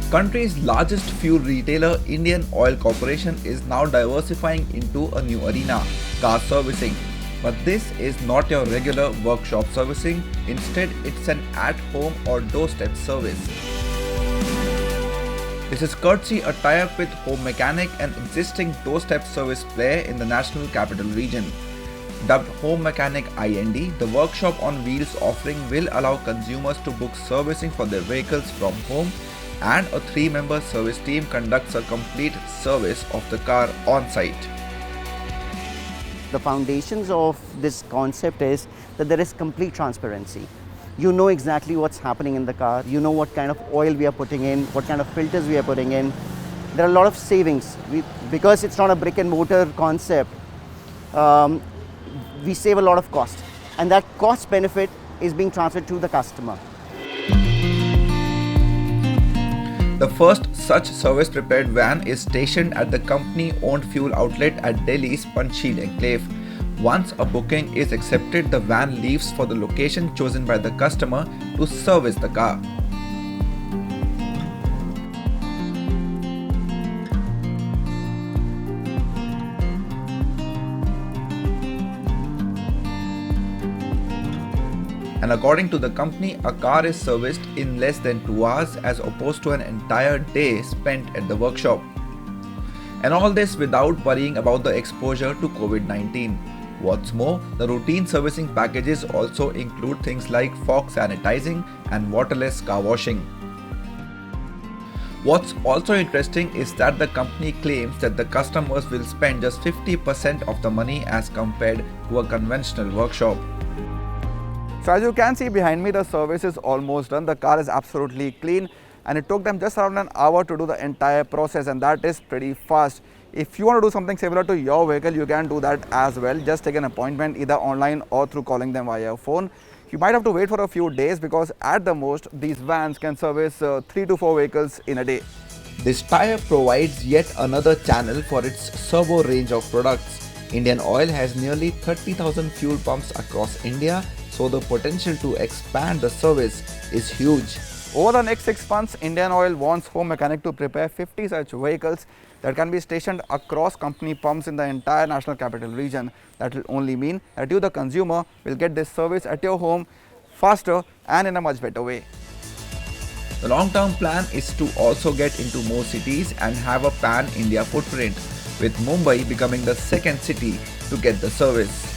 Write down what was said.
Country's largest fuel retailer, Indian Oil Corporation, is now diversifying into a new arena, car servicing. But this is not your regular workshop servicing. Instead, it's an at-home or doorstep service. This is courtesy a tie-up with Home Mechanic, an existing doorstep service player in the National Capital Region. Dubbed Home Mechanic IND, the workshop on wheels offering will allow consumers to book servicing for their vehicles from home, and a 3-member service team conducts a complete service of the car on site. The foundations of this concept is that there is complete transparency. You know exactly what's happening in the car, you know what kind of oil we are putting in, what kind of filters we are putting in. There are a lot of savings. Because it's not a brick and mortar concept, we save a lot of cost, and that cost benefit is being transferred to the customer. The first such service prepared van is stationed at the company-owned fuel outlet at Delhi's Panchsheel Enclave. Once a booking is accepted, the van leaves for the location chosen by the customer to service the car. And according to the company, a car is serviced in less than 2 hours as opposed to an entire day spent at the workshop. And all this without worrying about the exposure to COVID-19. What's more, the routine servicing packages also include things like fog sanitizing and waterless car washing. What's also interesting is that the company claims that the customers will spend just 50% of the money as compared to a conventional workshop. So as you can see behind me, the service is almost done. The car is absolutely clean, and it took them just around an hour to do the entire process, and that is pretty fast. If you want to do something similar to your vehicle, you can do that as well. Just take an appointment either online or through calling them via phone. You might have to wait for a few days because at the most, these vans can service 3 to 4 vehicles in a day. This tie-up provides yet another channel for its servo range of products. Indian Oil has nearly 30,000 fuel pumps across India, so the potential to expand the service is huge. Over the next 6 months, Indian Oil wants Home Mechanic to prepare 50 such vehicles that can be stationed across company pumps in the entire National Capital Region. That will only mean that you, the consumer, will get this service at your home faster and in a much better way. The long-term plan is to also get into more cities and have a pan-India footprint, with Mumbai becoming the second city to get the service.